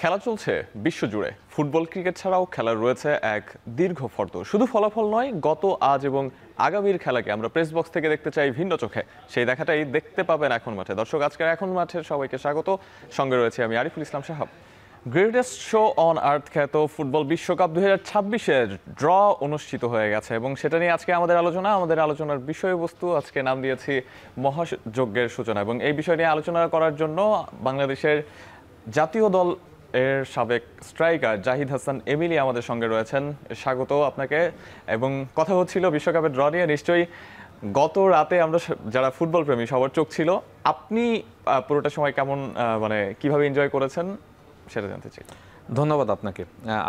খেলা চলছে বিশ্বজুড়ে। ফুটবল ক্রিকেট ছাড়াও খেলার রয়েছে এক দীর্ঘ ফর্দ। শুধু ফলাফল নয়, গত আজ এবং আগামীর খেলাকে আমরা প্রেস বক্স থেকে দেখতে চাই ভিন্ন চোখে। সেই দেখাটাই দেখতে পাবেন এখন মাঠে। দর্শক, আজকের এখন মাঠের সবাইকে স্বাগত। সঙ্গে রয়েছে আমি আরিফুল ইসলাম সাহাব। গ্রেটেস্ট শো অন আর্থ খ্যাত ফুটবল বিশ্বকাপ 2026-এর ড্র অনুষ্ঠিত হয়ে গেছে এবং সেটা নিয়ে আজকে আমাদের আলোচনার বিষয়বস্তু আজকে নাম দিয়েছি মহাযজ্ঞের সূচনা। এবং এই বিষয় নিয়ে আলোচনা করার জন্য বাংলাদেশের জাতীয় দল এর সাবেক স্ট্রাইকার জাহিদ হাসান এমিলি আমাদের সঙ্গে রয়েছেন। স্বাগত আপনাকে। এবং কথা হচ্ছিল বিশ্বকাপের ড্র নিয়ে। নিশ্চয়ই গত রাতে আমরা যারা ফুটবল প্রেমী সবার চোখ ছিল। আপনি পুরোটা সময় কেমন কিভাবে এনজয় করেছেন সেটা জানতে চাই। ধন্যবাদ আপনাকে।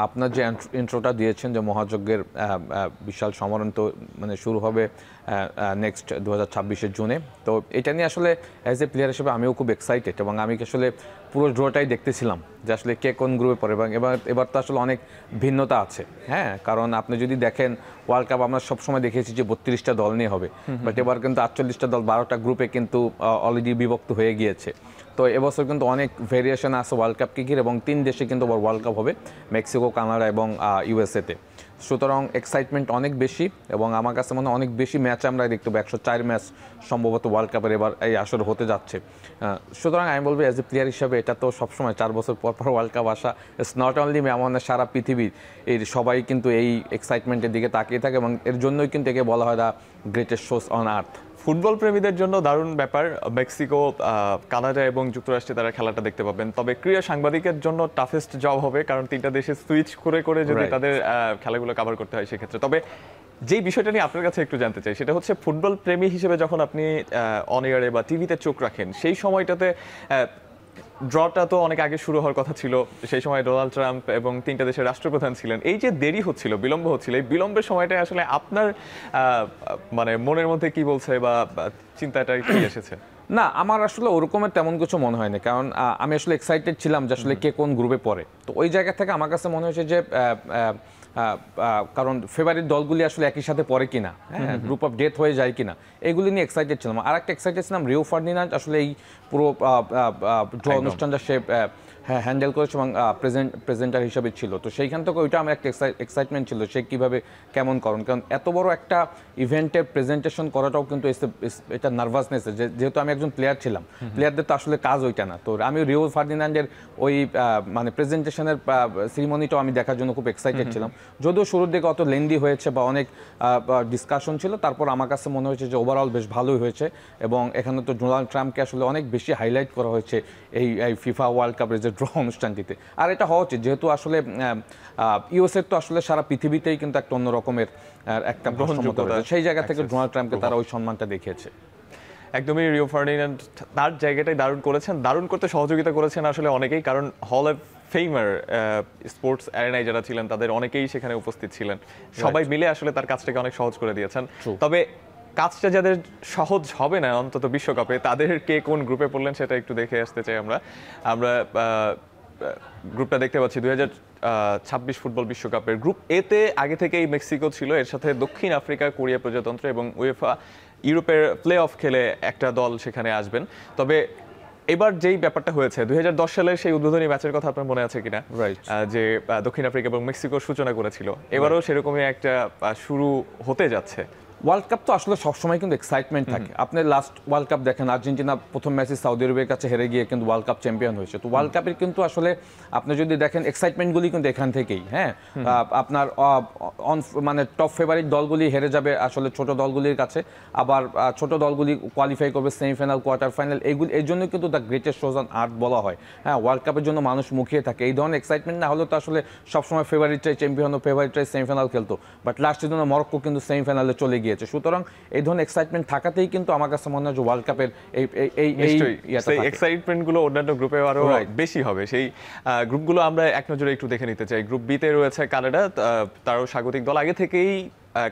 আপনার যে ইন্ট্রোটা দিয়েছেন যে মহাযজ্ঞের বিশাল সমারোহ তো শুরু হবে নেক্সট 2026-এর জুনে। তো এটা নিয়ে আসলে অ্যাজ এ প্লেয়ার হিসেবে আমিও খুব এক্সাইটেড এবং আমি আসলে পুরো ড্রটাই দেখতেছিলাম যে আসলে কে কোন গ্রুপে পড়ে। এবং এবার তো আসলে অনেক ভিন্নতা আছে, হ্যাঁ, কারণ আপনি যদি দেখেন ওয়ার্ল্ড কাপ আমরা সবসময় দেখেছি যে 32টা দল নিয়ে হবে, বাট এবার কিন্তু 48টা দল 12টা গ্রুপে কিন্তু অলরেডি বিভক্ত হয়ে গিয়েছে। তো এবছর কিন্তু অনেক ভেরিয়েশন আছে ওয়ার্ল্ড কাপকে ঘিরে এবং 3 দেশে কিন্তু ওয়ার্ল্ড কাপ হবে, মেক্সিকো, কানাডা এবং ইউএসএতে। সুতরাং এক্সাইটমেন্ট অনেক বেশি এবং আমার কাছে মনে হয় অনেক বেশি ম্যাচ আমরা দেখতে পাবো। 104 ম্যাচ সম্ভবত ওয়ার্ল্ড কাপের এবার এই আসর হতে যাচ্ছে। সুতরাং আমি বলবো অ্যাজ এ প্লেয়ার হিসাবে এটা তো সবসময় 4 বছর পর পর ওয়ার্ল্ড কাপ আসা, ইটস নট অনলি মে, আমাদের সারা পৃথিবীর এই সবাই কিন্তু এই এক্সাইটমেন্টের দিকে তাকিয়ে থাকে এবং এর জন্যই কিন্তু একে বলা হয় the greatest shows on earth. Football প্রেমীদের জন্য দারুণ ব্যাপার। মেক্সিকো, কানাডা এবং যুক্তরাষ্ট্রে তারা খেলাটা দেখতে পাবেন। তবে ক্রীড়া সাংবাদিকের জন্য টাফেস্ট জব হবে, কারণ 3টা দেশে সুইচ করে করে যদি তাদের খেলাগুলো কভার করতে হয় সেক্ষেত্রে। তবে যেই বিষয়টা নিয়ে আপনার কাছে একটু জানতে চাই সেটা হচ্ছে ফুটবল প্রেমী হিসেবে যখন আপনি অন এয়ারে বা টিভিতে চোখ রাখেন সেই সময়টাতে ড্রটা তো অনেক আগে শুরু হওয়ার কথা ছিল। সেই সময় ডোনাল্ড ট্রাম্প এবং 3টা দেশের রাষ্ট্রপ্রধান ছিলেন। এই যে দেরি হচ্ছিল, বিলম্ব হচ্ছিল, এই বিলম্বের সময়টায় আসলে আপনার মনের মধ্যে কি বলছে বা চিন্তাটা কি এসেছে? না, আমার আসলে ওরকমের তেমন কিছু মনে হয়নি, কারণ আমি আসলে এক্সাইটেড ছিলাম যে আসলে কে কোন গ্রুপে পড়ে। তো ওই জায়গা থেকে আমার কাছে মনে হয়েছে যে কারণ ফেভারিট দলগুলি আসলে একই সাথে পড়ে কিনা, হ্যাঁ, গ্রুপ অফ ডেথ হয়ে যায় কিনা, এগুলি নিয়ে এক্সাইটেড ছিলাম। আর একটা এক্সাইটেড ছিলাম রিও ফার্ডিনান্ড আসলে এই পুরো ড্র অনুষ্ঠানটা সে হ্যান্ডেল করেছে এবং প্রেজেন্টার হিসেবে ছিল। তো সেইখান থেকে ওইটা আমার একটা এক্সাইটমেন্ট ছিল সে কীভাবে কেমন কারণ এত বড় একটা ইভেন্টের প্রেজেন্টেশন করাটাও কিন্তু এটা নার্ভাসনেস, যেহেতু আমি একজন প্লেয়ার ছিলাম, প্লেয়ারদের তো আসলে কাজ ওইটা না। তো আমি রিও ফার্ডিনান্ডের ওই প্রেজেন্টেশনের সিরিমনিটাও আমি দেখার জন্য খুব এক্সাইটেড ছিলাম। যদিও শুরুর দিকে অত লেন্দি হয়েছে বা অনেক ডিসকাশন ছিল, তারপর আমার কাছে মনে হয়েছে যে ওভারঅল বেশ ভালোই হয়েছে। এবং এখানে তো ডোনাল্ড ট্রাম্পকে আসলে অনেক বেশি হাইলাইট করা হয়েছে এই ফিফা ওয়ার্ল্ড কাপের যে ড্র অনুষ্ঠানটিতে। আর এটা হওয়া উচিত, যেহেতু আসলে ইউএসএর তো আসলে সারা পৃথিবীতেই কিন্তু একটা অন্য রকমের একটা গ্রহণযোগ্যতা, সেই জায়গা থেকে ডোনাল্ড ট্রাম্পকে তারা ওই সম্মানটা দেখিয়েছে। একদমই রিও ফার্ডিনান্ড তার জায়গাটাই দারুণ করেছেন। দারুণ করতে সহযোগিতা করেছেন আসলে অনেকেই, কারণ হল অফ ফেমার স্পোর্টস অ্যারেনায় যারা ছিলেন তাদের অনেকেই সেখানে উপস্থিত ছিলেন। সবাই মিলে আসলে তার কাজটাকে অনেক সহজ করে দিয়েছেন। তবে কাজটা যাদের সহজ হবে না অন্তত বিশ্বকাপে, তাদের কে কোন গ্রুপে পড়লেন সেটা একটু দেখে আসতে চাই। আমরা গ্রুপটা দেখতে পাচ্ছি 2026 ফুটবল বিশ্বকাপের গ্রুপ এতে আগে থেকেই মেক্সিকো ছিল, এর সাথে দক্ষিণ আফ্রিকা, কোরিয়া প্রজাতন্ত্র এবং উয়েফা ইউরোপের প্লে অফ খেলে একটা দল সেখানে আসবেন। তবে এবার যেই ব্যাপারটা হয়েছে 2010 সালের সেই উদ্বোধনী ম্যাচের কথা আপনার মনে আছে কিনা, যে দক্ষিণ আফ্রিকা এবং মেক্সিকোর সূচনা করেছিল, এবারও সেরকমই একটা শুরু হতে যাচ্ছে। ওয়ার্ল্ড কাপ তো আসলে সবসময় কিন্তু এক্সাইটমেন্ট থাকে। আপনি লাস্ট ওয়ার্ল্ড কাপ দেখেন, আর্জেন্টিনা প্রথম ম্যাচে সৌদি আরবের কাছে হেরে গিয়ে কিন্তু ওয়ার্ল্ড কাপ চ্যাম্পিয়ন হয়েছে। তো ওয়ার্ল্ড কাপের কিন্তু আসলে আপনি যদি দেখেন এক্সাইটমেন্টগুলি কিন্তু এখান থেকেই, হ্যাঁ, আপনার টপ ফেভারিট দলগুলি হেরে যাবে আসলে ছোট দলগুলির কাছে, আবার ছোট দলগুলি কোয়ালিফাই করবে সেমিফাইনাল, কোয়ার্টার ফাইনাল, এইগুলি এর জন্য কিন্তু the greatest shows on earth বলা হয়। হ্যাঁ, ওয়ার্ল্ড কাপের জন্য মানুষ মুখিয়ে থাকে। এই ধরনের এক্সাইটমেন্ট না হলে তো আসলে সবসময় ফেভারিটরাই চ্যাম্পিয়ন, ফেভারিটরাই সেমিফাইনাল খেলতো, বাট লাস্টের জন্য মরক্কো কিন্তু সেমিফাইনালে চলে গিয়েছে। সুতরাং এই ধরনের এক্সাইটমেন্ট থাকাতেই কিন্তু আমার কাছে মনে হয় যে ওয়ার্ল্ড কাপের এই এক্সাইটমেন্টগুলো অন্যান্য গ্রুপে আরো বেশি হবে। সেই গ্রুপগুলো আমরা এক নজরে একটু দেখে নিতে চাই। গ্রুপ বি তে রয়েছে কানাডা, তারও স্বাগতিক দল, আগে থেকেই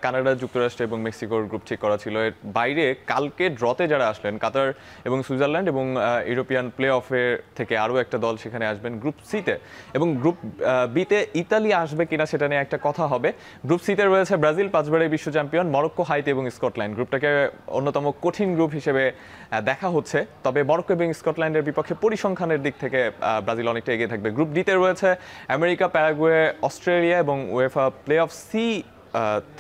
কানাডা, যুক্তরাষ্ট্র এবং মেক্সিকোর গ্রুপ ঠিক করা ছিল। এর বাইরে কালকে ড্রতে যারা আসলেন কাতার এবং সুইজারল্যান্ড এবং ইউরোপিয়ান প্লে অফের থেকে আরও একটা দল সেখানে আসবেন গ্রুপ সিতে। এবং গ্রুপ বিতে ইতালি আসবে কিনা সেটা নিয়ে একটা কথা হবে। গ্রুপ সিতে রয়েছে ব্রাজিল, 5বারের বিশ্ব চ্যাম্পিয়ন, মরক্কো, হাইতি এবং স্কটল্যান্ড। গ্রুপটাকে অন্যতম কঠিন গ্রুপ হিসেবে দেখা হচ্ছে, তবে মরক্কো এবং স্কটল্যান্ডের বিপক্ষে পরিসংখ্যানের দিক থেকে ব্রাজিল অনেকটা এগিয়ে থাকবে। গ্রুপ ডিতে রয়েছে আমেরিকা, প্যারাগুয়ে, অস্ট্রেলিয়া এবং উয়েফা প্লে অফ সি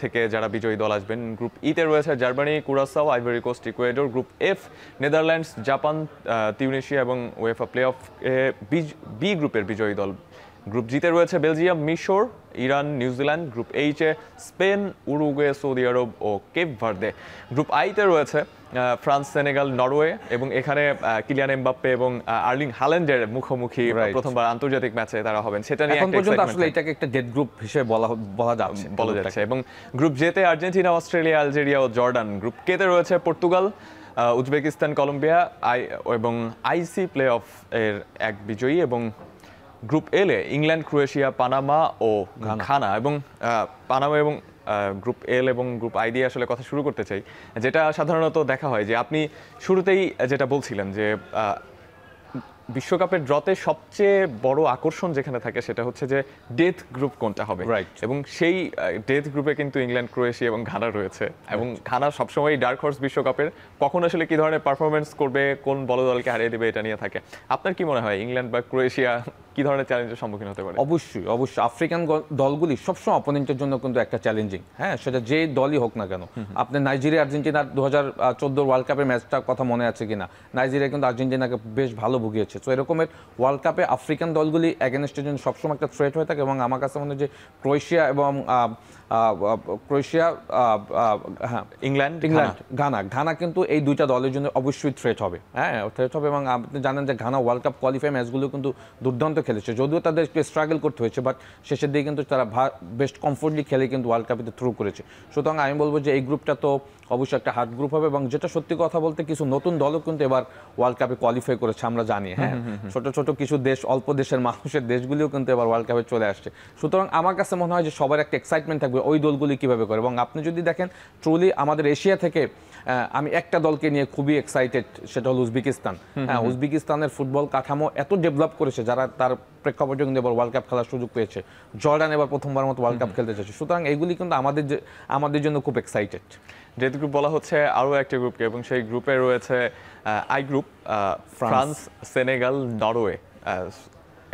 থেকে যারা বিজয়ী দল আসবেন। গ্রুপ ইতে রয়েছে Germany, Curacao, Ivory Coast, Ecuador. Group F Netherlands, Japan, Tunisia এবং উয়েফা প্লে অফ বি গ্রুপের বিজয়ী দল। গ্রুপ জিতে রয়েছে বেলজিয়াম, মিশর, ইরান, নিউজিল্যান্ড। গ্রুপ এইচে স্পেন, উরুগুয়ে, সৌদি আরব ও কেপ ভার্দে। গ্রুপ আইতে রয়েছে ফ্রান্স, সেনেগাল, নরওয়ে এবং এখানে কিলিয়ান এমবাপ্পে এবং আর্লিং হাল্যান্ডের মুখোমুখি প্রথমবার আন্তর্জাতিক ম্যাচে তারা হবেন। সেটা নিয়ে এখন পর্যন্ত আসলে এটাকে একটা ডেড গ্রুপ হিসেবে বলা যাচ্ছে। এবং গ্রুপ জেতে আর্জেন্টিনা, অস্ট্রেলিয়া, আলজেরিয়া ও জর্ডান। গ্রুপ কেতে রয়েছে পর্তুগাল, উজবেকিস্তান, কলম্বিয়া এবং আইসি প্লে অফ এর এক বিজয়ী। এবং গ্রুপ এলে ইংল্যান্ড, ক্রোয়েশিয়া, পানামা ও ঘানা। এবং পানামা এবং গ্রুপ এল এবং গ্রুপ আই দিয়ে আসলে কথা শুরু করতে চাই, যেটা সাধারণত দেখা হয় যে আপনি শুরুতেই যেটা বলছিলেন যে বিশ্বকাপের ড্রতে সবচেয়ে বড় আকর্ষণ যেখানে থাকে সেটা হচ্ছে যে ডেথ গ্রুপ কোনটা হবে। এবং সেই ডেথ গ্রুপে কিন্তু ইংল্যান্ড, ক্রোয়েশিয়া এবং ঘানা রয়েছে। এবং ঘানা সবসময় ডার্ক হর্স বিশ্বকাপের, কখন আসলে কি ধরনের পারফরমেন্স করবে, কোন বড় দলকে হারিয়ে দেবে, এটা নিয়ে থাকে। আপনার কি মনে হয় ইংল্যান্ড বা ক্রোয়েশিয়া কি ধরনের চ্যালেঞ্জের সম্মুখীন হতে পারে? অবশ্যই আফ্রিকান দলগুলি সবসময় অপোনেন্টের জন্য কিন্তু একটা চ্যালেঞ্জিং, হ্যাঁ, সেটা যে দলই হোক না কেন। আপনি নাইজেরিয়া আর্জেন্টিনার 2014 ওয়ার্ল্ড কাপের ম্যাচটার কথা মনে আছে কিনা? নাইজেরিয়া কিন্তু আর্জেন্টিনাকে বেশ ভালো ভুগিয়েছে। তো এরকমের ওয়ার্ল্ড কাপে আফ্রিকান দলগুলি এগেনস্টের জন্য সবসময় একটা থ্রেট হয়ে থাকে। এবং আমার কাছে মনে হয় যে ক্রোয়েশিয়া এবং ইংল্যান্ড, ঘানা কিন্তু এই দুইটা দলের জন্য অবশ্যই থ্রেট হবে, হ্যাঁ, থ্রেট হবে। এবং আপনি জানেন যে ঘানা ওয়ার্ল্ড কাপ কোয়ালিফাই ম্যাচগুলো কিন্তু দুর্দান্ত খেলেছে, যদিও তাদেরকে স্ট্রাগল করতে হয়েছে, বাট শেষের দিকে কিন্তু তারা বেস্ট কমফোর্টলি খেলে কিন্তু ওয়ার্ল্ড কাপে থ্রু করেছে। সুতরাং আমি বলবো যে এই গ্রুপটা তো অবশ্যই একটা হার্ড গ্রুপ হবে। এবং যেটা সত্যি কথা বলতে কিছু নতুন দলও কিন্তু এবার ওয়ার্ল্ড কাপে কোয়ালিফাই করেছে, আমরা জানি, হ্যাঁ, ছোট ছোট কিছু দেশ, অল্প দেশের মানুষের দেশগুলিও কিন্তু এবার ওয়ার্ল্ড কাপে চলে আসছে। সুতরাং আমার কাছে মনে হয় যে সবার একটা এক্সাইটমেন্ট থাকবে ওই দলগুলি কীভাবে করে। এবং আপনি যদি দেখেন ট্রুলি আমাদের এশিয়া থেকে আমি একটা দলকে নিয়ে খুবই এক্সাইটেড, সেটা হলো উজবেকিস্তান। হ্যাঁ, উজবেকিস্তানের ফুটবল কাঠামো এত ডেভেলপ করেছে, যারা তার প্রেক্ষাপটে কিন্তু এবার ওয়ার্ল্ড কাপ খেলার সুযোগ পেয়েছে। জর্ডান এবার প্রথমবার মতো ওয়ার্ল্ড কাপ খেলতে চাইছে। সুতরাং এইগুলি কিন্তু আমাদের জন্য খুব এক্সাইটেড। ডেথ গ্রুপ বলা হচ্ছে আরও একটা গ্রুপকে, এবং সেই গ্রুপে রয়েছে I group, France, Senegal, Norway.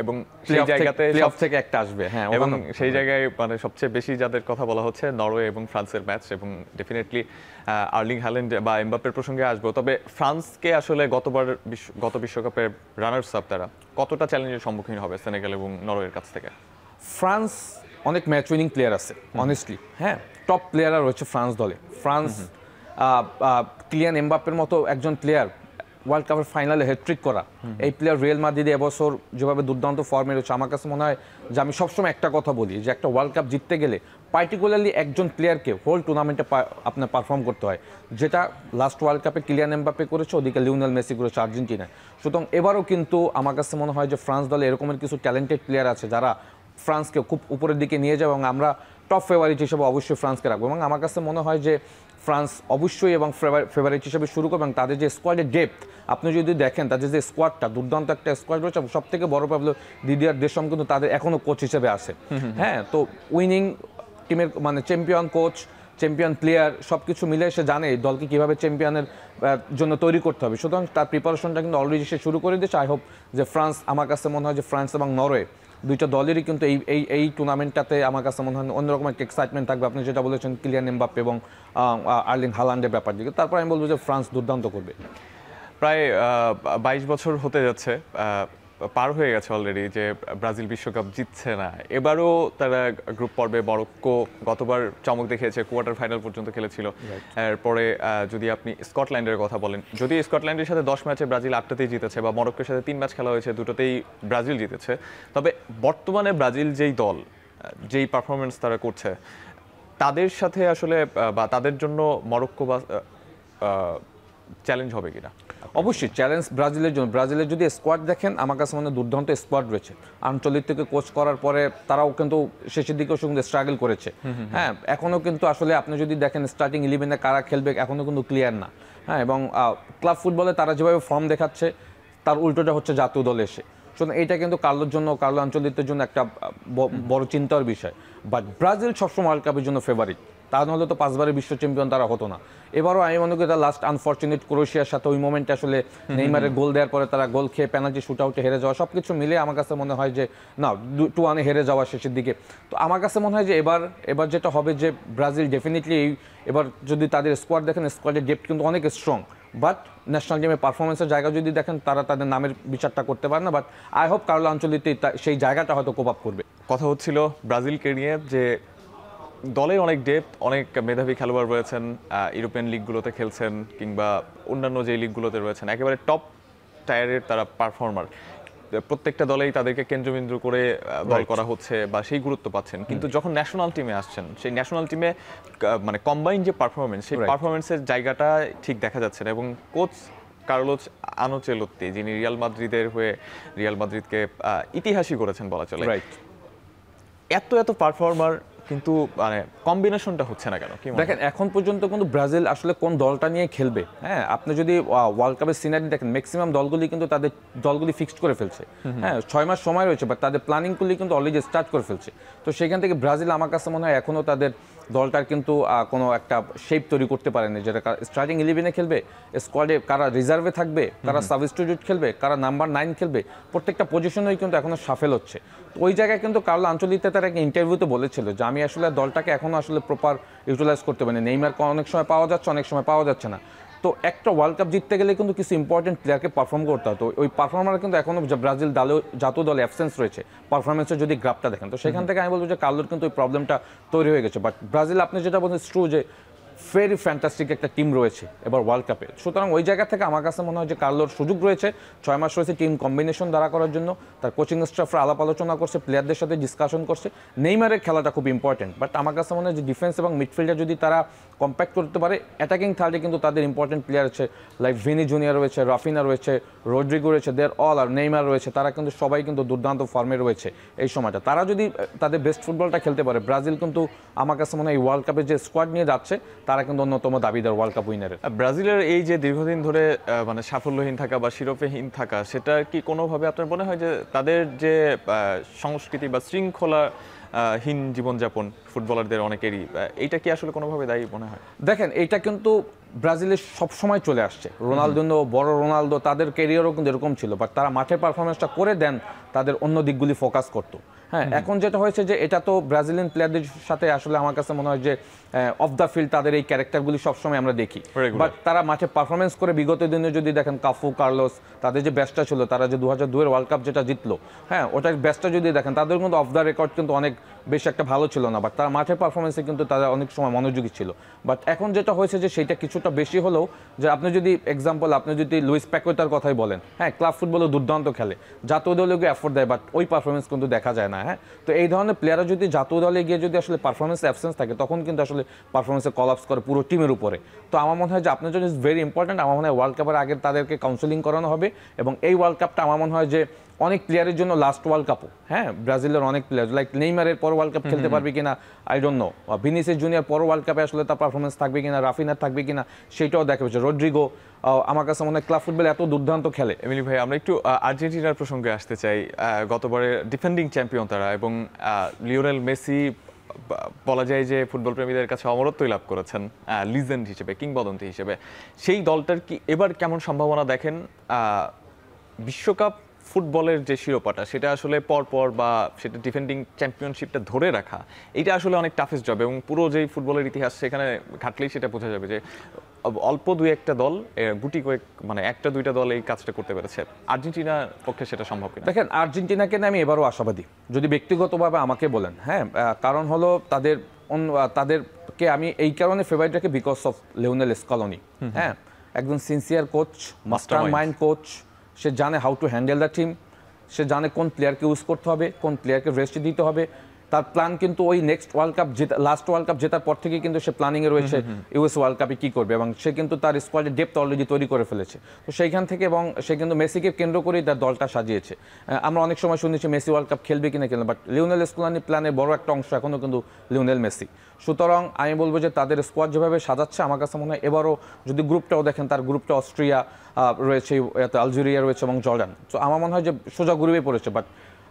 এবং সেই জায়গাতে প্লে-অফ থেকে একটা আসবে, হ্যাঁ, এবং সেই জায়গায় মানে সবচেয়ে বেশি যাদের কথা বলা হচ্ছে নরওয়ে এবং ফ্রান্সের ম্যাচ। এবং ডেফিনেটলি আর্লিং হ্যাল্যান্ড বা এমবাপ্পের প্রসঙ্গে আসবো। তবে ফ্রান্সকে আসলে গত বিশ্বকাপের রানার্স আপ তারা কতটা চ্যালেঞ্জের সম্মুখীন হবে সেনেগাল এবং নরওয়ের কাছ থেকে? ফ্রান্স অনেক ম্যাচ উইনিং প্লেয়ার আছে, অনেস্টলি, হ্যাঁ, টপ প্লেয়াররা রয়েছে ফ্রান্স দলে। ফ্রান্স কিলিয়ান এমবাপ্পের মতো একজন প্লেয়ার ওয়ার্ল্ড কাপের ফাইনালে হ্যাট্রিক করা, এই প্লেয়ার রিয়াল মাদ্রিদে এবছর যেভাবে দুর্দান্ত ফর্মে রয়েছে, আমার কাছে মনে হয় যে আমি সবসময় একটা কথা বলি যে একটা ওয়ার্ল্ড কাপ জিততে গেলে পার্টিকুলারলি একজন প্লেয়ারকে হোল টুর্নামেন্টে আপনার পারফর্ম করতে হয়, যেটা লাস্ট ওয়ার্ল্ড কাপে কিলিয়ান এমবাপ্পে করেছে, ওদিকে লিওনেল মেসি করেছে আর্জেন্টিনায়। সুতরাং এবারও কিন্তু আমার কাছে মনে হয় যে ফ্রান্স দলে এরকমের কিছু ট্যালেন্টেড প্লেয়ার আছে যারা ফ্রান্সকে খুব উপরের দিকে নিয়ে যাবে। এবং আমরা টপ ফেভারিট হিসেবে অবশ্যই ফ্রান্সকে রাখবো। এবং আমার কাছে মনে হয় যে ফ্রান্স অবশ্যই এবং ফেভারিট হিসেবে শুরু করবে। এবং তাদের যে স্কোয়াডের ডেপথ আপনি যদি দেখেন, তাদের যে স্কোয়াডটা দুর্দান্ত একটা স্কোয়াড রয়েছে। সব থেকে বড় প্রবলেম দিদিয়ার দেশম কিন্তু তাদের এখনও কোচ হিসেবে আছে, হ্যাঁ। তো উইনিং টিমের মানে চ্যাম্পিয়ন কোচ, চ্যাম্পিয়ন প্লেয়ার সব কিছু মিলে সে জানে এই দলকে কীভাবে চ্যাম্পিয়নের জন্য তৈরি করতে হবে। সুতরাং তার প্রিপারেশনটা কিন্তু অলরেডি সে শুরু করে দিয়েছে। আই হোপ যে ফ্রান্স, আমার কাছে মনে হয় যে ফ্রান্স এবং নরওয়ে দুইটা দলেরই কিন্তু এই টুর্নামেন্টটাতে আমার কাছে মনে হয় অন্যরকম একটা এক্সাইটমেন্ট থাকবে। আপনি যেটা বলেছেন কিলিয়ান এমবাপ্পে এবং আর্লিং হাল্যান্ডের ব্যাপার দিকে, তারপর আমি বলবো যে ফ্রান্স দুর্দান্ত করবে। প্রায় 22 বছর হতে যাচ্ছে, পার হয়ে গেছে অলরেডি যে ব্রাজিল বিশ্বকাপ জিতছে না। এবারও তারা গ্রুপ পর্বে মরক্কো গতবার চমক দেখিয়েছে, কোয়ার্টার ফাইনাল পর্যন্ত খেলেছিল। এরপরে যদি আপনি স্কটল্যান্ডের কথা বলেন, যদি স্কটল্যান্ডের সাথে 10 ম্যাচে ব্রাজিল 8টাতেই জিতেছে, বা মরক্কোর সাথে 3 ম্যাচ খেলা হয়েছে, দুটোতেই ব্রাজিল জিতেছে, তবে বর্তমানে ব্রাজিল যেই দল, যেই পারফরমেন্স তারা করছে, তাদের সাথে আসলে বা তাদের জন্য মরক্কো বা চ্যালেঞ্জ হবে কিনা? অবশ্যই চ্যালেঞ্জ ব্রাজিলের জন্য। ব্রাজিলের যদি স্কোয়াড দেখেন, আমার কাছে মনে হয় দুর্দান্ত স্কোয়াড রয়েছে। আঞ্চলিক থেকে কোচ করার পরে তারাও কিন্তু শেষের দিকেও সঙ্গে স্ট্রাগল করেছে। হ্যাঁ, এখনও কিন্তু আসলে আপনি যদি দেখেন স্টার্টিং 11-এ কারা খেলবে এখনও কিন্তু ক্লিয়ার না। হ্যাঁ, এবং ক্লাব ফুটবলে তারা যেভাবে ফর্ম দেখাচ্ছে তার উল্টোটা হচ্ছে জাতীয় দলে এসে। সুতরাং এইটা কিন্তু কার্লো আঞ্চলিকদের জন্য একটা বড় চিন্তার বিষয়। বাট ব্রাজিল সবসময় ওয়ার্ল্ড কাপের জন্য ফেভারিট, তা নাহলে তো 5 বারের বিশ্ব চ্যাম্পিয়ন তারা হতো না। এবারও আমি মনে করি তার লাস্ট আনফর্চুনেট ক্রোয়েশিয়ার সাথে ওই মোমেন্টে আসলে নেইমারের গোল দেওয়ার পরে তারা গোল খেয়ে পেনাল্টি শুট আউটে হেরে যাওয়া, সব কিছু মিলে আমার কাছে মনে হয় যে না 2-1 হেরে যাওয়া শেষের দিকে। তো আমার কাছে মনে হয় যে এবার যেটা হবে যে ব্রাজিল ডেফিনেটলি এবার যদি তাদের স্কোয়াড দেখেন, স্কোয়াডের ডেপথ কিন্তু অনেক স্ট্রং। বাট ন্যাশনাল টিমের পারফরমেন্সের জায়গা যদি দেখেন, তারা তাদের নামের বিচারটা করতে পারে না। বাট আই হোপ কার্লো আঞ্চলিকতে সেই জায়গাটা হয়তো কোপ আপ করবে। কথা হচ্ছিল ব্রাজিলকে নিয়ে যে দলে অনেক ডেপথ, অনেক মেধাবী খেলোয়াড় রয়েছেন, ইউরোপিয়ান লিগগুলোতে খেলছেন কিংবা অন্যান্য যে লিগগুলোতে রয়েছেন, একেবারে টপ টায়ারের তারা পারফর্মার। প্রত্যেকটা দলেই তাদেরকে কেন্দ্রবিন্দু করে দল করা হচ্ছে বা সেই গুরুত্ব পাচ্ছেন। কিন্তু যখন ন্যাশনাল টিমে আসছেন, সেই ন্যাশনাল টিমে মানে কম্বাইন যে পারফরমেন্স, সেই পারফরমেন্সের জায়গাটা ঠিক দেখা যাচ্ছে না। এবং কোচ কার্লোস আনচেলোত্তি, যিনি রিয়াল মাদ্রিদের হয়ে রিয়াল মাদ্রিদকে ইতিহাসই করেছেন বলা চলে, এত পারফর্মার কিন্তু মানে কম্বিনেশনটা হচ্ছে না কেন? দেখেন এখন পর্যন্ত কিন্তু ব্রাজিল আসলে কোন দলটা নিয়ে খেলবে, হ্যাঁ আপনি যদি ওয়ার্ল্ড কাপের সিনারি দেখেন, ম্যাক্সিমাম দলগুলি কিন্তু তাদের দলগুলি ফিক্সড করে ফেলছে। হ্যাঁ 6 মাস সময় রয়েছে, বাট তাদের প্ল্যানিংগুলি কিন্তু অলরেডি স্টার্ট করে ফেলছে। তো সেখান থেকে ব্রাজিল আমার কাছে মনে হয় এখনও তাদের দলটার কিন্তু কোনো একটা শেপ তৈরি করতে পারেনি, যেটা স্টার্টিং 11-এ খেলবে, স্কোয়াডে কারা রিজার্ভে থাকবে, কারা সাবস্টিটিউট খেলবে, কারা নাম্বার 9 খেলবে, প্রত্যেকটা পজিশনেই কিন্তু এখনও সাফেল হচ্ছে। তো ওই জায়গায় কিন্তু কার্লো আঞ্চলিকতে তার একটা ইন্টারভিউতে বলেছিল যে আমি আসলে দলটাকে এখনও আসলে প্রপার ইউটিলাইজ করতে পারিনি। নেইমারকে অনেক সময় পাওয়া যাচ্ছে, অনেক সময় পাওয়া যাচ্ছে না। তো একটা ওয়ার্ল্ড কাপ জিততে গেলে কিন্তু কিছু ইম্পর্টেন্ট প্লেয়ারকে পারফর্ম করতে হতো। ওই পারফর্মার কিন্তু এখনও ব্রাজিল জাতীয় দলে অ্যাবসেন্স রয়েছে পারফরমেন্সের যদি গ্রাফটা দেখেন। তো সেখান থেকে আমি বলবো যে কার্লোর কিন্তু ওই প্রবলেমটা তৈরি হয়ে গেছে। বাট ব্রাজিল আপনি যেটা বলছেন ট্রু যে ভেরি ফ্যান্টাস্টিক একটা টিম রয়েছে এবার ওয়ার্ল্ড কাপে। সুতরাং ওই জায়গা থেকে আমার কাছে মনে হয় যে কার্লোর সুযোগ রয়েছে, 6 মাস রয়েছে টিম কম্বিনেশন দ্বারা করার জন্য। তার কোচিং স্টাফরা আলাপ আলোচনা করছে, প্লেয়ারদের সাথে ডিসকাশন করছে। নেইমারের খেলাটা খুব ইম্পর্টেন্ট, বাট আমার কাছে মনে হয় যে ডিফেন্স এবং মিডফিল্ডে যদি তারা কম্প্যাক্ট করতে পারে, অ্যাটাকিং থার্ডে কিন্তু তাদের ইম্পর্টেন্ট প্লেয়ার আছে, লাইক ভিনি জুনিয়র রয়েছে, রাফিনা রয়েছে, রড্রিগো রয়েছে, দের অল আর নেইমার রয়েছে, তারা কিন্তু সবাই কিন্তু দুর্দান্ত ফর্মে রয়েছে এই সময়টা। তারা যদি তাদের বেস্ট ফুটবলটা খেলতে পারে, ব্রাজিল কিন্তু আমার কাছে মনে হয় এই ওয়ার্ল্ড কাপে যে স্কোয়াড নিয়ে যাচ্ছে তারা কিন্তু অন্যতম দাবিদার ওয়ার্ল্ড কাপ উইনারের। ব্রাজিলের এই যে দীর্ঘদিন ধরে মানে সাফল্যহীন থাকা বা শিরোপাহীন থাকা, সেটা কি কোনোভাবে আপনার মনে হয় যে তাদের যে সংস্কৃতি বা শৃঙ্খলা হীন জীবনযাপন ফুটবলারদের অনেকেরই, এইটা কি আসলে কোনোভাবে দায়ী মনে হয়? দেখেন এইটা কিন্তু ব্রাজিলের সবসময় চলে আসছে। রোনালদো, বড় রোনালদো, তাদের ক্যারিয়ারও কিন্তু এরকম ছিল, বাট তারা মাঠের পারফরমেন্সটা করে দেন, তাদের অন্য দিকগুলি ফোকাস করতো। হ্যাঁ এখন যেটা হয়েছে যে এটা তো ব্রাজিলিয়ান প্লেয়ারদের সাথে আসলে আমার কাছে মনে হয় যে অফ দ্য ফিল্ড তাদের এই ক্যারেক্টারগুলি সবসময় আমরা দেখি, বাট তারা মাঠে পারফরমেন্স করে বিগত দিনে যদি দেখেন কাফু, কার্লোস, তাদের যে বেস্টটা ছিল, তারা যে 2002-এর ওয়ার্ল্ড কাপ যেটা জিতলো, হ্যাঁ ওটার বেস্টটা যদি দেখেন, তাদের কিন্তু অফ দ্য রেকর্ড কিন্তু অনেক বেশি একটা ভালো ছিল না, বাট তারা মাঠের পারফরমেন্সে কিন্তু তারা অনেক সময় মনোযোগী ছিল। বাট এখন যেটা হয়েছে যে সেইটা কিছুটা বেশি হলেও, যে আপনি যদি এক্সাম্পল আপনি যদি লুইস প্যাকুয়েটার কথাই বলেন, হ্যাঁ ক্লাব ফুটবলে দুর্দান্ত খেলে, জাতীয় দলে গিয়ে এফোর্ট দেয়, বাট ওই পারফরমেন্স কিন্তু দেখা যায় না। হ্যাঁ তো এই ধরনের প্লেয়াররা যদি জাতীয় দলে গিয়ে যদি আসলে পারফরমেন্স অ্যাবসেন্স থাকে, তখন কিন্তু আসলে পারফরমেন্সে কলাপস করে পুরো টিমের উপরে। তো আমার মনে হয় যে আপনার জন্য ইজ ভেরি ইম্পর্টেন্ট। আমার মনে হয় ওয়ার্ল্ড কাপের আগে তাদেরকে কাউন্সেলিং করানো হবে, এবং এই ওয়ার্ল্ড কাপটা আমার মনে হয় যে অনেক প্লেয়ারের জন্য লাস্ট ওয়ার্ল্ড কাপও। হ্যাঁ ব্রাজিলের অনেক প্লেয়ার লাইক নেইমারের পর ওয়ার্ল্ড কাপ খেলতে পারবে কিনা I don't know, Vinicius junior পর ওয়ার্ল্ড কাপে আসলে তার পারফরমেন্স থাকবে কিনা, রাফিনার থাকবে কিনা, সেটাও দেখা যাচ্ছে। রড্রিগো আমার কাছে মনে হয় ক্লাব ফুটবলে এত দুর্দান্ত খেলে। এমিলি ভাই, আমরা একটু আর্জেন্টিনার প্রসঙ্গে আসতে চাই। গতবারের ডিফেন্ডিং চ্যাম্পিয়ন তারা, এবং লিওনেল মেসি বলা যায় যে ফুটবল প্রেমীদের কাছে অমরত্বই লাভ করেছেন লিজেন্ড হিসেবে, কিংবদন্তি হিসেবে। সেই দলটার কি এবার কেমন সম্ভাবনা দেখেন? বিশ্বকাপ ফুটবলের যে শিরোপাটা, সেটা আসলে পরপর বা সেটা ডিফেন্ডিং চ্যাম্পিয়নশিপটা ধরে রাখা, এটা আসলে অনেক টাফেস্ট জব, এবং পুরো যেই ফুটবলের ইতিহাস সেখানে ঘাটলেই সেটা বোঝা যাবে যে অল্প দুই একটা দল, গুটি কয়েক মানে একটা দুইটা দল এই কাজটা করতে পেরেছে। আর্জেন্টিনার পক্ষে সেটা সম্ভব কিনা? দেখেন আর্জেন্টিনাকে আমি এবারও আশাবাদী, যদি ব্যক্তিগতভাবে আমাকে বলেন। হ্যাঁ কারণ হলো তাদেরকে আমি এই কারণে ফেভারিট রাখি, বিকজ অফ লিওনেল স্কলোনি। হ্যাঁ একজন sincere coach, mastermind coach, সে জানে how to handle the team, সে জানে কোন প্লেয়ারকে ইউজ করতে হবে, কোন প্লেয়ারকে রেস্ট দিতে হবে, তার প্ল্যান কিন্তু ওই next world cup last world cup জেতার পর থেকে কিন্তু সে প্ল্যানিংয়ে রয়েছে ইউএস ওয়ার্ল্ড কাপে কী করবে, এবং সে কিন্তু তার স্কোয়াডের ডেপথ অলরেডি তৈরি করে ফেলেছে। তো সেইখান থেকে এবং সে কিন্তু মেসিকে কেন্দ্র করেই তার দলটা সাজিয়েছে। আমরা অনেক সময় শুনেছি মেসি ওয়ার্ল্ড কাপ খেলবে কিনা খেলবে, বাট লিওনেল স্কলানি প্ল্যানের বড় একটা অংশ এখনও কিন্তু লিওনেল মেসি। সুতরাং আমি বলবো যে তাদের স্কোয়াড যেভাবে সাজাচ্ছে আমার কাছে মনে হয় এবারও যদি গ্রুপটাও দেখেন, তার গ্রুপটা অস্ট্রিয়া রয়েছে, আলজেরিয়া রয়েছে এবং জর্ডান। তো আমার মনে হয় যে সোজা গ্রুপে পড়েছে। বাট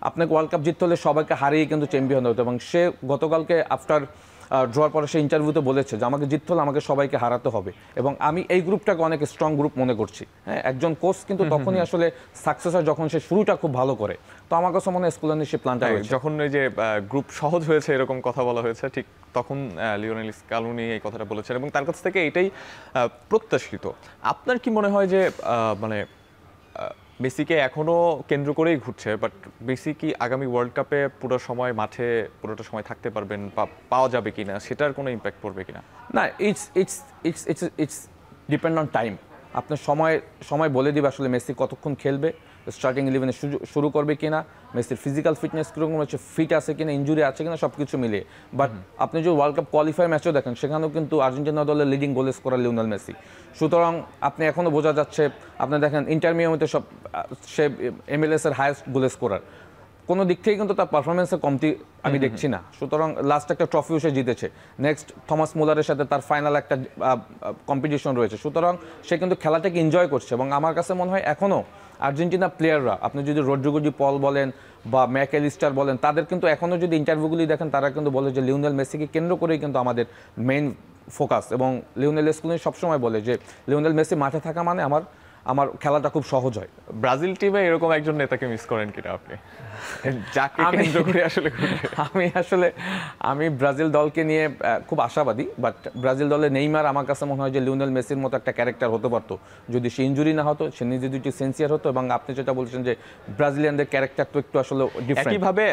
আপনাকে ওয়ার্ল্ড কাপ জিততে হলে সবাইকে হারিয়ে কিন্তু চ্যাম্পিয়ন হতে, এবং সে গতকালকে আফটার ড্রয়ার পরে সে ইন্টারভিউতে বলেছে যে আমাকে জিততে হলে আমাকে সবাইকে হারাতে হবে, এবং আমি এই গ্রুপটাকে অনেক স্ট্রং গ্রুপ মনে করছি। হ্যাঁ, একজন কোচ কিন্তু তখনই আসলে সাকসেস হয় যখন সে শুরুটা খুব ভালো করে। তো আমার কাছে মনে হয় স্কুলানি সে প্ল্যানটা হয়েছে। যখন ওই যে গ্রুপ সহজ হয়েছে এরকম কথা বলা হয়েছে, ঠিক তখন লিওনেল স্কালুনি এই কথাটা বলেছেন এবং তার কাছ থেকে এটাই প্রত্যাশিত। আপনার কি মনে হয় যে মানে মেসিকে এখনো কেন্দ্র করেই ঘুরছে, বাট মেসি কি আগামী ওয়ার্ল্ড কাপে পুরো সময় মাঠে পুরোটা সময় থাকতে পারবেন, পাওয়া যাবে কিনা, সেটার কোনো ইম্প্যাক্ট পড়বে কিনা? না, ইটস ডিপেন্ড অন টাইম। আপনার সময় বলে দিবে আসলে মেসি কতক্ষণ খেলবে, স্টার্টিং 11-এ শুরু করবে কিনা, মেসির ফিজিক্যাল ফিটনেস কীরকম হচ্ছে, ফিট আছে কিনা, ইঞ্জুরি আছে কিনা, সব কিছু মিলিয়ে। বাট আপনি যদি ওয়ার্ল্ড কাপ কোয়ালিফায়ার ম্যাচও দেখেন, সেখানেও কিন্তু আর্জেন্টিনা দলের leading goal scorer Lionel Messi. সুতরাং আপনি এখনও বোঝা যাচ্ছে, আপনি দেখেন ইন্টার মিয়ামিতে সে MLS-এর হায়েস্ট গোল স্কোরার। কোনো দিক থেকে কিন্তু তার পারফরমেন্সের কমতি আমি দেখছি না। সুতরাং লাস্ট একটা ট্রফিও সে জিতেছে, নেক্সট থমাস মুলারের সাথে তার ফাইনাল একটা কম্পিটিশন রয়েছে। সুতরাং সে কিন্তু খেলাটাকে এনজয় করছে, এবং আমার কাছে মনে হয় এখনও আর্জেন্টিনা প্লেয়াররা, আপনি যদি রড্রিগো ডি পল বলেন বা ম্যাকঅ্যালিস্টার বলেন, তাদের কিন্তু এখনও যদি ইন্টারভিউগুলি দেখেন, তারা কিন্তু বলে যে লিওনেল মেসিকে কেন্দ্র করেই কিন্তু আমাদের মেইন ফোকাস। এবং লিওনেল স্কুলিনি সবসময় বলে যে লিওনেল মেসি মাঠে থাকা মানে আমার খেলাটা খুব সহজ হয়। ব্রাজিল টিমে এরকম একজন নেতাকে মিস করেন কিনা আপনি, যাকে কেন্দ্র করে আসলে আমি ব্রাজিল দলকে নিয়ে খুব আশাবাদী, বাট ব্রাজিল দলে নেইমার আমার কাছে মনে হয় যে লিওনেল মেসির মতো একটা ক্যারেক্টার হতে পারতো যদি সে ইঞ্জুরি না হতো, সে নিজে দুটি সিনসিয়ার হতো। এবং আপনি যেটা বলছেন যে ব্রাজিলিয়ানদের ক্যারেক্টার তো একটু আসলে ডিফারেন্ট। একইভাবে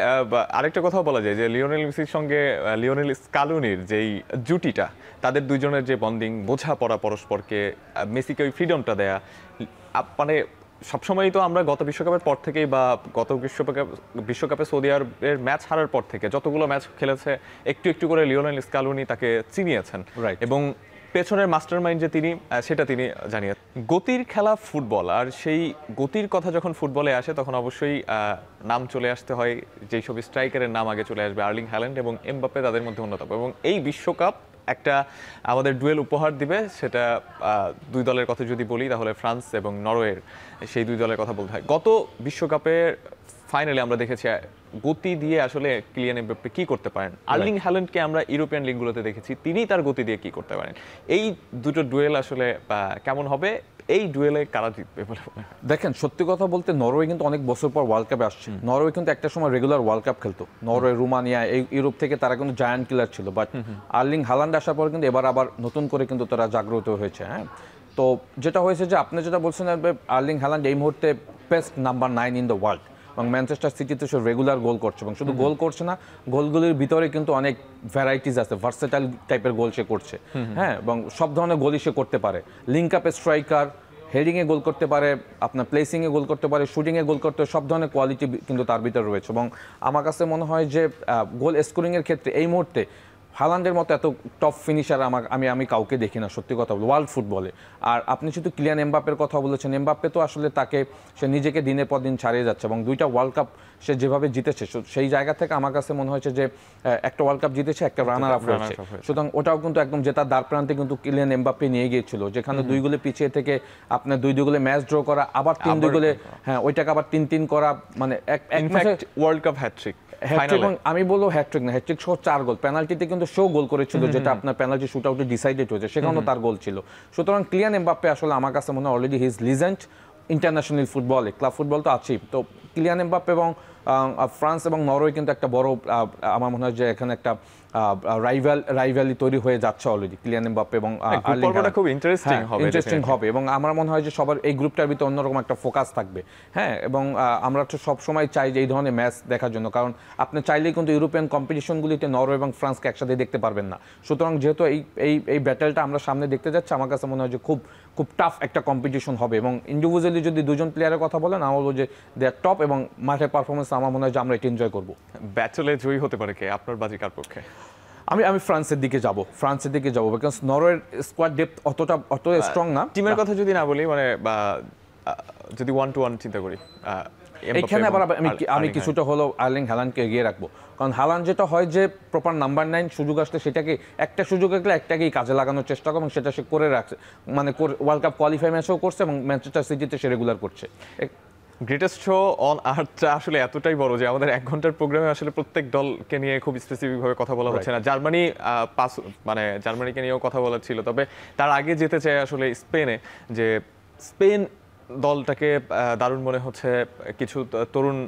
আরেকটা কথা বলা যায় যে লিওনেল মেসির সঙ্গে লিওনেল স্কালুনির যেই জুটিটা, তাদের দুইজনের যে বন্ডিং, বোঝাপড়া পরস্পরকে, মেসিকে ওই ফ্রিডমটা দেয়া, মানে সবসময়ই তো আমরা গত বিশ্বকাপের পর থেকেই বা গত বিশ্বকাপে সৌদি আরবের ম্যাচ হারার পর থেকে যতগুলো ম্যাচ খেলেছে, একটু একটু করে লিওনেল স্কালুনি তাকে চিনিয়েছেন, এবং পেছনের মাস্টারমাইন্ড যে তিনি, সেটা তিনি জানিয়েছেন। গতির খেলা ফুটবল, আর সেই গতির কথা যখন ফুটবলে আসে তখন অবশ্যই নাম চলে আসতে হয়, যেই সব স্ট্রাইকারের নাম আগে চলে আসবে, আর্লিং হ্যাল্যান্ড এবং এমবাপ্পে তাদের মধ্যে অন্যতম। এবং এই বিশ্বকাপ একটা আমাদের ডুয়েল উপহার দিবে, সেটা দুই দলের কথা যদি বলি তাহলে ফ্রান্স এবং নরওয়ের, সেই দুই দলের কথা বলতে হয়। গত বিশ্বকাপের ফাইনালে আমরা দেখেছি গতি দিয়ে আসলে কিলিয়ান এমবাপ্পে কি করতে পারেন। আর্লিং হ্যাল্যান্ডকে আমরা ইউরোপিয়ান লিগগুলোতে দেখেছি, তিনি তার গতি দিয়ে কি করতে পারেন। এই দুটো ডুয়েল আসলে কেমন হবে, এই ডুয়েলে কারা জিতবে বলে মনে হয়? দেখেন, সত্যি কথা বলতে নরওয়ে কিন্তু অনেক বছর পর ওয়ার্ল্ড কাপে আসছে। নরওয়ে কিন্তু একটা সময় রেগুলার ওয়ার্ল্ড কাপ খেলতো, নরওয়ে, রোমানিয়া, এই ইউরোপ থেকে তারা কিন্তু জায়ান্ট কিলার ছিল। বাট আর্লিং হ্যাল্যান্ড আসার পর কিন্তু এবার আবার নতুন করে কিন্তু তারা জাগ্রত হয়েছে। হ্যাঁ, তো যেটা হয়েছে যে আপনি যেটা বলছেন, আর্লিং হ্যাল্যান্ড এই মুহূর্তে best number 9 in the world, এবং ম্যানচেস্টার সিটিতে সে রেগুলার গোল করছে, এবং শুধু গোল করছে না, গোলগুলির ভিতরে কিন্তু অনেক ভ্যারাইটিস আছে, ভার্সেটাইল টাইপের গোল সে করছে। হ্যাঁ, এবং সব ধরনের গোলই সে করতে পারে। লিঙ্ক আপে স্ট্রাইকার, হেডিংয়ে গোল করতে পারে, আপনার প্লেসিংয়ে গোল করতে পারে, শুটিংয়ে গোল করতে, সব ধরনের কোয়ালিটি কিন্তু তার ভিতরে রয়েছে। এবং আমার কাছে মনে হয় যে গোল স্কোরিংয়ের ক্ষেত্রে এই মুহূর্তে হালান্ডের মতো এত টপ ফিনিশার আমি কাউকে দেখি না, সত্যি কথা বলি, ওয়ার্ল্ড ফুটবলে। আর আপনি শুধু কিলিয়ান এমবাপ্পের কথা বলেছেন, এমবাপ্পে তো আসলে সে নিজেকে দিনের পর দিন ছাড়িয়ে যাচ্ছে, এবং দুইটা ওয়ার্ল্ড কাপ সে যেভাবে জিতেছে, সেই জায়গা থেকে আমার কাছে মনে হয়েছে যে একটা ওয়ার্ল্ড কাপ জিতেছে, একটা রানার আপ হয়েছে। সুতরাং ওটাও কিন্তু একদম জেতার দ্বার প্রান্তে কিন্তু কিলিয়ান এমবাপ্পে নিয়ে গিয়েছিল, যেখানে 2 গোলে পিছিয়ে থেকে আপনার 2 গোলে ম্যাচ ড্র করা, আবার 3 গোলে, হ্যাঁ, ওইটাকে আবার 3-3 করা, মানে ওয়ার্ল্ড কাপ হ্যাটট্রিক। এবং আমি বলবো হ্যাটট্রিক না, হ্যাটট্রিক সহ 4 গোল, পেনাল্টিতে কিন্তু সেও গোল করেছিল, যেটা আপনার পেনাল্টি শুট আউটে ডিসাইডেড হয়েছে, সেখানেও তার গোল ছিল। সুতরাং কিলিয়ান এমবাপ্পে আসলে আমার কাছে মনে হয় অলরেডি হিজ লিজেন্ড ইন্টারন্যাশনাল ফুটবলে, ক্লাব ফুটবল তো আছেই। তো কিলিয়ান এমবাপ্পে এবং ফ্রান্স এবং নরওয়ে কিন্তু একটা বড়, আমার মনে হয় যে এখানে একটা রাইভালি তৈরি হয়ে যাচ্ছে অলরেডি কিলিয়ান এমবাপ্পে এবং আর্লিং পর্বটা খুব ইন্টারেস্টিং হবে, ইন্টারেস্টিং definitely। হবে এবং আমার মনে হয় যে সবার এই গ্রুপটার ভিতরে অন্যরকম একটা ফোকাস থাকবে। হ্যাঁ, এবং আমরা তো সবসময় চাই যে এই ধরনের ম্যাচ দেখার জন্য, কারণ আপনি চাইলেই কিন্তু ইউরোপিয়ান কম্পিটিশনগুলিতে নরওয়ে এবং ফ্রান্সকে একসাথে দেখতে পারবেন না। সুতরাং যেহেতু এই ব্যাটেলটা আমরা সামনে দেখতে যাচ্ছি, আমার কাছে মনে হয় যে খুব টাফ একটা কম্পিটিশন হবে এবং ইন্ডিভিজুয়ালি যদি দুজন প্লেয়ারের কথা বলেন, আমার বলবো যে দে আর টপ এবং মাঠের পারফরমেন্স আমার মনে হয় যে আমরা এটা এনজয় করবো। ব্যাটলে জয়ী হতে পারে কে? আপনার বাজি কার পক্ষে? আমি ফ্রান্সের দিকে যাব বিকজ নরওয়ের স্কোয়াড ডেপথ অত স্ট্রং না। টিমের কথা যদি না বলি, মানে বা যদি 1-to-1 চিন্তা করি, এইখানে আবার আমি কিছুটা হলো আর্লিং হালান্ডকে এগিয়ে রাখবো, কারণ হালান্ড যেটা হয় যে প্রপার নাম্বার 9 সুযোগ আসলে সেটাকে একটা সুযোগ আসলে একটাকেই কাজে লাগানোর চেষ্টা করে এবং সেটা সে করে রাখছে, মানে ওয়ার্ল্ড কাপ কোয়ালিফাই ম্যাচও করছে এবং ম্যানচেস্টার সিটিতে সে রেগুলার করছে। গ্রেটেস্ট শো অন আর্থটা আসলে এতটাই বড় যে আমাদের 1 ঘন্টার প্রোগ্রামে আসলে প্রত্যেক দলকে নিয়ে খুব স্পেসিফিক ভাবে কথা বলা হচ্ছে না। জার্মানিকে নিয়েও কথা বলা ছিল, তবে তার আগে যেতে চাই আসলে স্পেনে। যে স্পেন দলটাকে দারুণ মনে হচ্ছে, কিছু তরুণ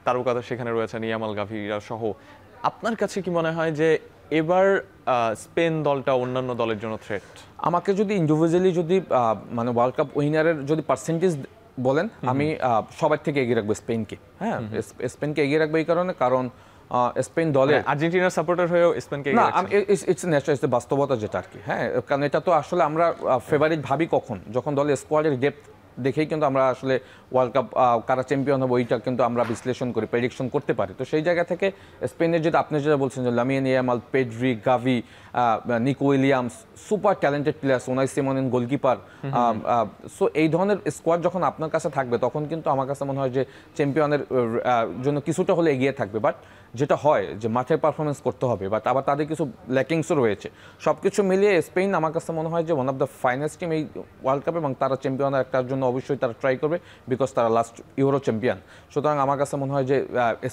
তারকা সেখানে রয়েছেন, ইয়ামাল গাভিরা সহ। আপনার কাছে কি মনে হয় যে এবার স্পেন দলটা অন্যান্য দলের জন্য থ্রেট? আমাকে যদি ইন্ডিভিজুয়ালি যদি মানে ওয়ার্ল্ড কাপ উইনারের যদি পার্সেন্টেজ বলেন, আমি সবার থেকে এগিয়ে রাখবো স্পেনকে। হ্যাঁ, স্পেনকে এগিয়ে রাখবো এই কারণ স্পেন দলে আর্জেন্টিনার সাপোর্টার হয়েও স্পেনকে না, ইটস ন্যাচারাল বাস্তবতা যেটা আর কি। হ্যাঁ, কারণ এটা তো আসলে আমরা ফেভারিট ভাবি কখন, যখন দলের স্কোয়াডের ডেপথ দেখেই কিন্তু আমরা আসলে ওয়ার্ল্ড কাপ কারা চ্যাম্পিয়ন হবে ওইটা কিন্তু আমরা বিশ্লেষণ করি, প্রেডিকশন করতে পারি। তো সেই জায়গা থেকে স্পেনের যেটা আপনি যেটা বলছেন যে Lamine Yamal, Pedri, Gavi, Nico Williams, super talented players, Unai Simon goalkeeper. So এই ধরনের স্কোয়াড যখন আপনার কাছে থাকবে তখন কিন্তু আমার কাছে মনে হয় যে চ্যাম্পিয়নের জন্য কিছুটা হলে এগিয়ে থাকবে। বাট যেটা হয় যে মাঠের পারফরমেন্স করতে হবে, বাট আবার তাদের কিছু ল্যাকিংসও রয়েছে। সব কিছু মিলিয়ে স্পেন আমার কাছে মনে হয় যে one of the finest team এই ওয়ার্ল্ড কাপে এবং তারা চ্যাম্পিয়নের একটার জন্য অবশ্যই তারা ট্রাই করবে, বিকজ তারা লাস্ট ইউরো চ্যাম্পিয়ন। সুতরাং আমার কাছে মনে হয় যে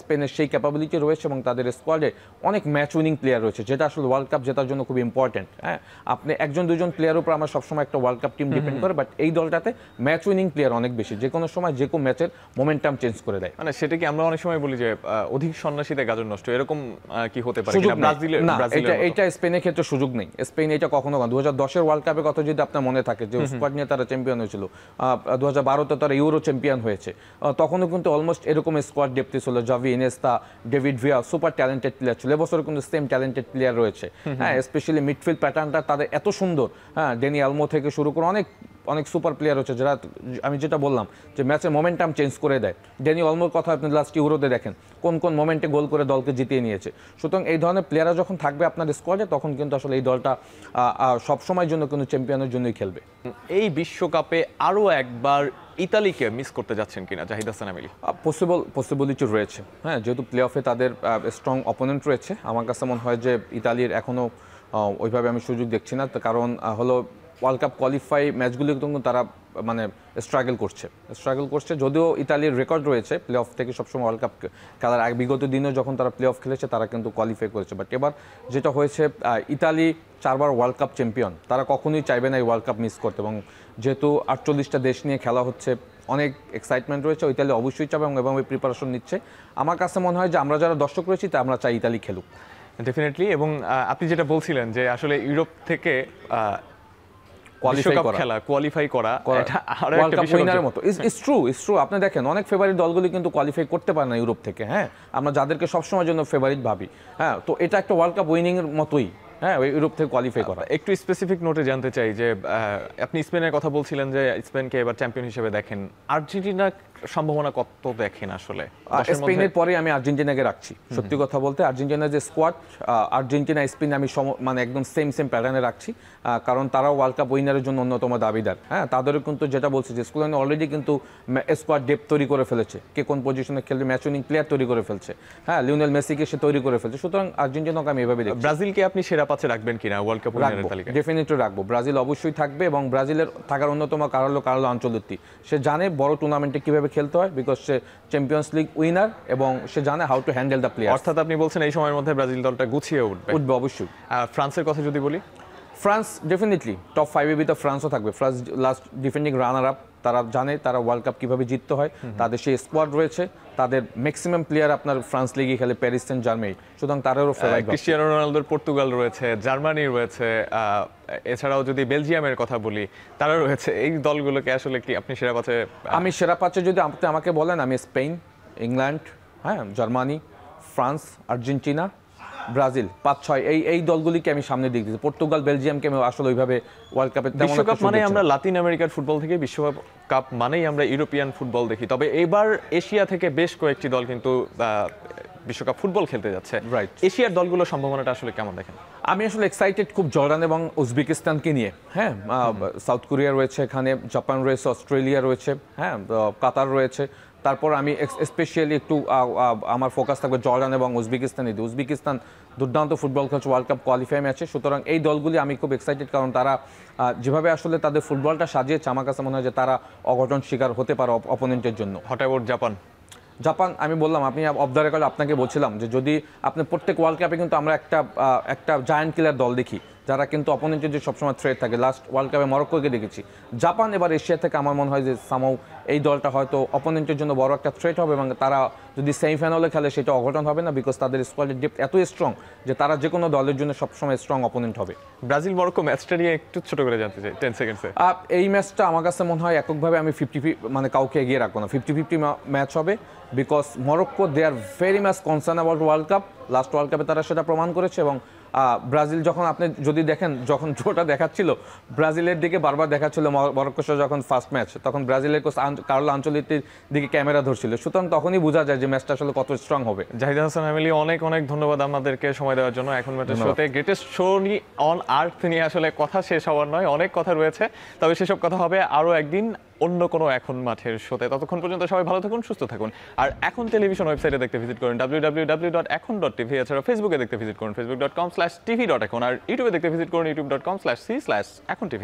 স্পেনের সেই ক্যাপাবিলিটি রয়েছে এবং তাদের স্কোয়াডে অনেক ম্যাচ উইনিং প্লেয়ার রয়েছে, যেটা আসলে ওয়ার্ল্ড কাপ জেতার জন্য খুব ইম্পর্টেন্ট। হ্যাঁ, আপনি একজন দুজন প্লেয়ারের উপর আমার সবসময় একটা ওয়ার্ল্ড কাপ টিম ডিপেন্ড করে, বাট এই দলটাতে ম্যাচ উইনিং প্লেয়ার অনেক বেশি, যে কোনো সময় যে কোনো ম্যাচের মোমেন্টাম চেঞ্জ করে দেয়। মানে সেটা কি আমরা অনেক সময় বলি যে অধিক সন্ন্যাসীতে গাজর নষ্ট, এরকম কি হতে পারে? এটা স্পেনের ক্ষেত্রে সুযোগ নেই। স্পেন এটা কখনো 2010-এর ওয়ার্ল্ড কাপের কথা যদি আপনার মনে থাকে, যে স্কোয়াড নিয়ে তারা চ্যাম্পিয়ন হয়েছিল, 2012-তে তারা ইউরো চ্যাম্পিয়ন হয়েছে, তখনও কিন্তু অলমোস্ট এরকম স্কোয়াড ডেপথ ছিল। Xavi, Iniesta, David Villa, super talented player ছিল। এবছর কিন্তু সেম ট্যালেন্টেড প্লেয়ার রয়েছে। হ্যাঁ, স্পেশালি মিডফিল্ড প্যাটার্নটা তাদের এত সুন্দর। হ্যাঁ, ডেনি আলমো থেকে শুরু করে অনেক সুপার প্লেয়ার হচ্ছে, যারা আমি যেটা বললাম যে ম্যাচের মোমেন্টাম চেঞ্জ করে দেয়। ডেনি অলমোর কথা আপনি লাস্ট ইউরোতে দেখেন কোন মোমেন্টে গোল করে দলকে জিতিয়ে নিয়েছে। সুতরাং এই ধরনের প্লেয়াররা যখন থাকবে আপনার স্কোয়াডে, তখন কিন্তু আসলে এই দলটা সবসময়ের জন্য কিন্তু চ্যাম্পিয়নের জন্যই খেলবে। এই বিশ্বকাপে আরও একবার ইতালিকে মিস করতে যাচ্ছেন কিনা জাহিদ হাসান আমিলি? পসিবিলিটি রয়েছে। হ্যাঁ, যেহেতু প্লে অফে তাদের স্ট্রং অপোনেন্ট রয়েছে, আমার কাছে মনে হয় যে ইতালির এখনও ওইভাবে আমি সুযোগ দেখছি না। কারণ হলো ওয়ার্ল্ড কাপ কোয়ালিফাই ম্যাচগুলি কিন্তু তারা মানে স্ট্রাগল করছে। যদিও ইতালির রেকর্ড রয়েছে প্লে অফ থেকে সবসময় ওয়ার্ল্ড কাপ খেলার আগে, বিগত দিনেও যখন তারা প্লে অফ খেলেছে তারা কিন্তু কোয়ালিফাই করেছে। বাট এবার যেটা হয়েছে, ইতালি 4 বার ওয়ার্ল্ড কাপ চ্যাম্পিয়ন, তারা কখনোই চাইবে না এই ওয়ার্ল্ড কাপ মিস করতে। এবং যেহেতু 48টা দেশ নিয়ে খেলা হচ্ছে, অনেক এক্সাইটমেন্ট রয়েছে, ইতালি অবশ্যই চাবে এবং এভাবে প্রিপারেশন নিচ্ছে। আমার কাছে মনে হয় যে আমরা যারা দর্শক রয়েছি তা আমরা চাই ইতালি খেলুক ডেফিনেটলি। এবং আপনি যেটা বলছিলেন যে আসলে ইউরোপ থেকে কোয়ালিফাই করা এটা আরো একটা বিষয়ের মতো ইটস ট্রু। আপনি দেখেন অনেক ফেভারিট দলগুলি কিন্তু কোয়ালিফাই করতে পারে না ইউরোপ থেকে। হ্যাঁ, আমরা যাদেরকে সবসময়ের জন্য ফেভারিট ভাবি, হ্যাঁ, তো এটা একটা ওয়ার্ল্ড কাপ উইনিং এর মতোই। হ্যাঁ, ইউরোপ থেকে কোয়ালিফাই করা। একটু স্পেসিফিক নোটে জানতে চাই যে আপনি স্পেনের কথা বলছিলেন যে স্পেনকে এবার চ্যাম্পিয়ন হিসেবে দেখেন, আর্জেন্টিনা সম্ভাবনা কত দেখেন আসলে? স্পেনের পরে আমি আর্জেন্টিনাকে রাখছি। সত্যি কথা বলতে আর্জেন্টিনার যে স্কোয়াড, আর্জেন্টিনা স্পেন আমি মানে একদম সেম প্যাটার্নে রাখছি, কারণ তারাও ওয়ার্ল্ড কাপ উইনারের জন্য অন্যতম দাবিদার। হ্যাঁ, তাদেরও কিন্তু যেটা বলছে যে স্কোয়াড অলরেডি কিন্তু স্কোয়াড ডেপথ তৈরি করে ফেলেছে, কে কোন পজিশনে খেলবে, ম্যাচ উইনিং প্লেয়ার তৈরি করে ফেলছে। হ্যাঁ, লিওনেল মেসিকে সে তৈরি করে ফেলছে। সুতরাং আর্জেন্টিনাকে আমি এভাবে দেখি। ব্রাজিলকে আপনি সেরা পাঁচে রাখবেন কিনা ওয়ার্ল্ড কাপ উইনারের তালিকায়? ডেফিনেটলি রাখবো। ব্রাজিল অবশ্যই থাকবে এবং ব্রাজিলের থাকার অন্যতম কারণ হলো কার্লো আনচেলত্তি। সে জানে বড় টুর্নামেন্টে কিভাবে খেলতে হয়, because say champions league winner এবং সে জানে how to handle the player. অর্থাৎ আপনি বলছেন এই সময়ের মধ্যে ব্রাজিল দলটা গুছিয়ে উঠবে অবশ্যই। ফ্রান্সের কথা যদি বলি, ফ্রান্স ডেফিনেটলি টপ 5 এর ভিতরে ফ্রান্সও থাকবে। France last defending runner up, তারা জানে তারা ওয়ার্ল্ড কাপ কীভাবে জিততে হয়, তাদের সেই স্কোয়াড রয়েছে, তাদের ম্যাক্সিমাম প্লেয়ার আপনার ফ্রান্স লিগে খেলে, প্যারিস সেন্ট জার্মেই, সুতরাং তারাও ফেভারিট। ক্রিস্টিয়ানো রোনালদোর পর্তুগাল রয়েছে, জার্মানি রয়েছে, এছাড়াও যদি বেলজিয়ামের কথা বলি তারা রয়েছে। এই দলগুলোকে আসলে কি আপনি সেরা পাচ্ছে? আমি সেরা পাচ্ছে যদি আপনি আমাকে বলেন, আমি স্পেন, ইংল্যান্ড, হ্যাঁ, জার্মানি, ফ্রান্স, আর্জেন্টিনা, ব্রাজিল, 5-6 এই দলগুলিকে আমি সামনে দিক দিচ্ছি। পর্তুগাল, বেলজিয়ামকে আমি আসলে ওইভাবে ওয়ার্ল্ড কাপে বিশ্বকাপ মানে আমরা লাতিন আমেরিকার ফুটবল থেকে বিশ্বকাপ মানেই আমরা ইউরোপিয়ান ফুটবল দেখি। তবে এবার এশিয়া থেকে বেশ কয়েকটি দল কিন্তু বিশ্বকাপ ফুটবল খেলতে যাচ্ছে। রাইট। এশিয়ার দলগুলোর সম্ভাবনাটা আসলে কেমন দেখেন? আমি আসলে এক্সাইটেড খুব জর্ডান এবং উজবেকিস্তানকে নিয়ে। হ্যাঁ, সাউথ কোরিয়া রয়েছে এখানে, জাপান রয়েছে, অস্ট্রেলিয়া রয়েছে, হ্যাঁ, কাতার রয়েছে। তারপর আমি স্পেশালি একটু আমার ফোকাস থাকবে জর্ডান এবং উজবেকিস্তানে। উজবেকিস্তান দুর্দান্ত ফুটবল খেলছে ওয়ার্ল্ড কাপ কোয়ালিফাই ম্যাচে, সুতরাং এই দলগুলি আমি খুব এক্সাইটেড, কারণ তারা যেভাবে আসলে তাদের ফুটবলটা সাজিয়েছে, আমার কাছে মনে হয় যে তারা অঘটন শিকার হতে পারে অপোনেন্টের জন্য। হট অ্যাবাউট জাপান, আমি বললাম, আপনি অফ দ্য রেকর্ড আপনাকে বলছিলাম যে যদি আপনি প্রত্যেক ওয়ার্ল্ড কাপে কিন্তু আমরা একটা জায়ান্ট কিলার দল দেখি, যারা কিন্তু অপোনেন্টের যে সবসময় থ্রেট থাকে। লাস্ট ওয়ার্ল্ড কাপে মরক্কোকে দেখেছি। জাপান এবার এশিয়া থেকে আমার মনে হয় যে সামাও এই দলটা হয়তো অপোনেন্টের জন্য বড় একটা থ্রেট হবে, এবং তারা যদি সেমিফাইনালে খেলে সেটা অঘটন হবে না, বিকজ তাদের স্কোয়াডের ডেপথ এত স্ট্রং যে তারা যে কোনো দলের জন্য সবসময় স্ট্রং অপোনেন্ট হবে। ব্রাজিল মরক্কো ম্যাচটা নিয়ে একটু ছোট করে জানতে চাই 10 সেকেন্ডসে। এই ম্যাচটা আমার কাছে মনে হয় এককভাবে আমি 50-50 মানে কাউকে এগিয়ে রাখবো না, 50-50 ম্যাচ হবে, because Morocco they are very much concern about world cup. Last world কাপে তারা সেটা প্রমাণ করেছে। এবং ব্রাজিল যখন আপনি যদি দেখেন, যখন জোটা দেখাচ্ছিল ব্রাজিলের দিকে বারবার দেখাচ্ছিল, মরক্কোর সাথে যখন ফার্স্ট ম্যাচ, তখন ব্রাজিলের কোচ কার্লো আঞ্চলিকের দিকে ক্যামেরা ধরছিল, সুতরাং তখনই বোঝা যায় যে ম্যাচটা আসলে কত স্ট্রং হবে। জাহিদ হাসান আমিলি, অনেক অনেক ধন্যবাদ আমাদেরকে সময় দেওয়ার জন্য। এখন ম্যাচের শোতে গ্রেটেস্ট শো অন আর্থ নিয়ে আসলে কথা শেষ হওয়ার নয়, অনেক কথা রয়েছে, তবে সেসব কথা হবে আরও একদিন অন্য কোনো এখন মাঠের শোতে। ততক্ষণ পর্যন্ত সবাই ভালো থাকুন, সুস্থ থাকুন। আর এখন টেলিভিশন ওয়েবসাইটে দেখতে ভিজিট করুন www.ekhon.tv। এছাড়া ফেসবুকে দেখতে ভিজিট করুন facebook.com/tv.ekhon। আর ইউটিউবে দেখতে ভিজিট করুন youtube.com/c/ekhon tv।